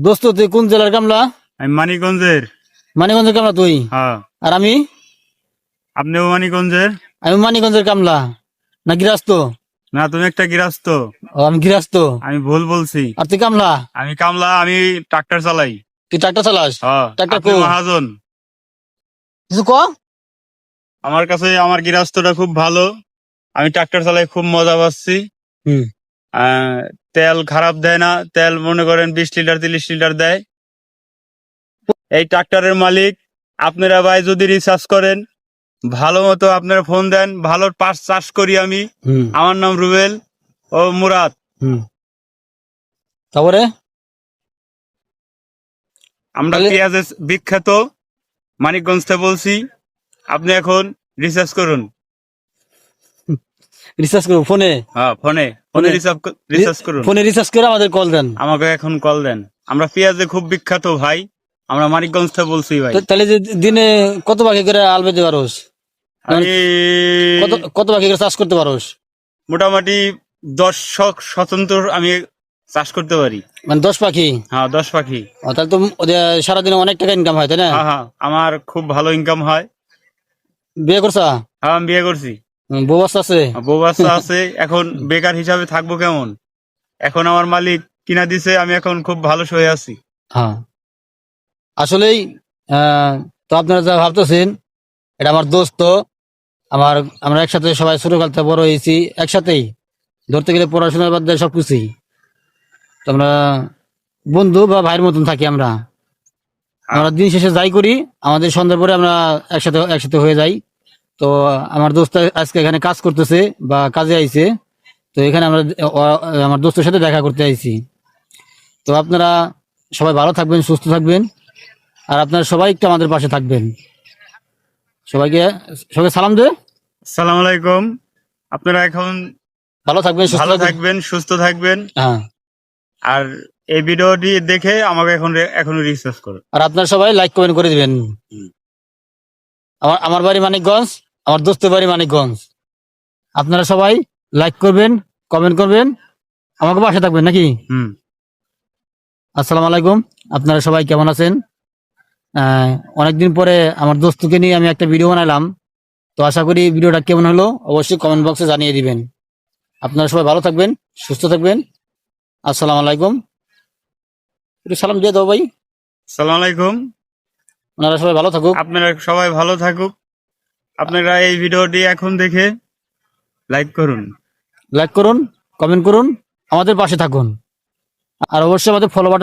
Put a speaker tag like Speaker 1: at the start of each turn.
Speaker 1: দোস্ত তুই কোন জেলার কামলা?
Speaker 2: আমি মানিকগঞ্জের।
Speaker 1: মানিকগঞ্জের কামলা তুই?
Speaker 2: হ্যাঁ।
Speaker 1: আর আমি?
Speaker 2: আপনিও মানিকগঞ্জের?
Speaker 1: আমি মানিকগঞ্জের কামলা। না গৃহস্থ?
Speaker 2: না, তুমি একটা গৃহস্থ।
Speaker 1: ও আমি গৃহস্থ।
Speaker 2: আমি ভুল বলছি।
Speaker 1: আর তুই কামলা?
Speaker 2: আমি কামলা, আমি ট্রাক্টর চালাই।
Speaker 1: তুই ট্রাক্টর চালাস?
Speaker 2: হ্যাঁ।
Speaker 1: ট্রাক্টর
Speaker 2: আপনি
Speaker 1: কো?
Speaker 2: মহাজন।
Speaker 1: কিছু ক।
Speaker 2: আমার কাছে আমার গৃহস্থটা খুব ভালো। আমি ট্রাক্টর চালাই, খুব মজা পাচ্ছি।
Speaker 1: হুম।
Speaker 2: তেল খারাপ দেয় না, তেল মনে করেন 20 লিটার 30 লিটার দেয়। এই ট্রাক্টরের মালিক আপনারা ভাই যদি রিসার্চ করেন, ভালো মতো আপনারা ফোন দেন, ভালো পাস চাষ করি আমি।
Speaker 1: হুম।
Speaker 2: আমার নাম রুবেল ও মুরাদ।
Speaker 1: হুম। তারপরে
Speaker 2: আমরা
Speaker 1: তাহলে
Speaker 2: পেঁয়াজের বিখ্যাত মানিকগঞ্জ থেকে বলছি। আপনি এখন রিসার্চ করুন।
Speaker 1: রিসার্চ করো ফোনে।
Speaker 2: হ্যাঁ, ফোনে
Speaker 1: ফোনে
Speaker 2: রিসার্চ করুন।
Speaker 1: ফোনে রিসার্চ করে আমাদের কল দেন।
Speaker 2: আমাকে এখন কল দেন। আমরা পেঁয়াজে খুব বিখ্যাত ভাই। আমরা মানিকগঞ্জ থেকে বলছি ভাই।
Speaker 1: তাহলে যে দিনে কত বাকি করে আল বেচতে পারোস?
Speaker 2: আমি
Speaker 1: কত কত বাকি করে চাষ করতে পারোস?
Speaker 2: মোটামুটি 10 স্বতন্ত্র আমি চাষ করতে পারি।
Speaker 1: মানে 10 পাখি?
Speaker 2: হ্যাঁ, 10 পাখি।
Speaker 1: তাহলে তো ওদের সারাদিনে অনেক টাকা ইনকাম হয়, তাই না?
Speaker 2: হ্যাঁ হ্যাঁ, আমার খুব ভালো ইনকাম হয়।
Speaker 1: বিয়ে করছা?
Speaker 2: হ্যাঁ, আমি বিয়ে করছি।
Speaker 1: বউ বাচ্চা আছে?
Speaker 2: বউ বাচ্চা আছে। এখন বেকার হিসাবে থাকবো কেমন? এখন আমার মালিক কিনা দিছে, আমি এখন খুব ভালো হয়ে আছি।
Speaker 1: হ্যাঁ, আসলেই তো আপনারা যা ভাবতেছেন, এটা আমার দোস্ত। আমরা একসাথে সবাই ছোটকাল থেকে বড় হয়েছি একসাথেই। ধরতে গেলে পড়াশোনার বাদ দিয়ে সবকিছুই তো আমরা বন্ধু বা ভাইয়ের মতন থাকি। আমরা আমরা দিন শেষে যাই করি, আমাদের সন্ধ্যার পরে আমরা একসাথে একসাথে হয়ে যাই। তো আমার দোস্ত আজকে এখানে কাজ করতেছে বা কাজে আইছে। তো এখানে আমরা আমার দোস্তের সাথে দেখা করতে আইছি। তো আপনারা সবাই ভালো থাকবেন, সুস্থ থাকবেন, আর আপনারা সবাই একটু আমাদের পাশে থাকবেন। সবাইকে সবাই সালাম দে।
Speaker 2: আসসালামু আলাইকুম। আপনারা এখন
Speaker 1: ভালো থাকবেন, সুস্থ
Speaker 2: ভালো
Speaker 1: থাকবেন।
Speaker 2: থাকবেন, সুস্থ থাকবেন।
Speaker 1: হ্যাঁ,
Speaker 2: আর এই ভিডিওটি দেখে আমাকে এখন রিসার্চ করুন।
Speaker 1: আর আপনারা সবাই লাইক কমেন্ট করে দিবেন। আমার বাড়ি মানিকগঞ্জ, আমার দোস্তের বাড়ি মানিকগঞ্জ। আপনারা সবাই লাইক করবেন, কমেন্ট করবেন, আমাকে পাশে থাকবেন নাকি? আসসালামু আলাইকুম। আপনারা সবাই কেমন আছেন? অনেকদিন পরে আমার দোস্তকে নিয়ে আমি একটা ভিডিও বানালাম। তো আশা করি ভিডিওটা কেমন হলো অবশ্যই কমেন্ট বক্সে জানিয়ে দিবেন। আপনারা সবাই ভালো থাকবেন, সুস্থ থাকবেন। আসসালামু আলাইকুম। একটু সালাম দিয়ে দাও ভাই।
Speaker 2: আসসালামু আলাইকুম।
Speaker 1: ওনারা সবাই ভালো থাকুক।
Speaker 2: আপনারা সবাই ভালো থাকুক। আপনারা এই ভিডিওটি এখন দেখে লাইক করুন,
Speaker 1: লাইক করুন, কমেন্ট করুন, আমাদের পাশে থাকুন, আর অবশ্যই আমাদের ফলো বাটন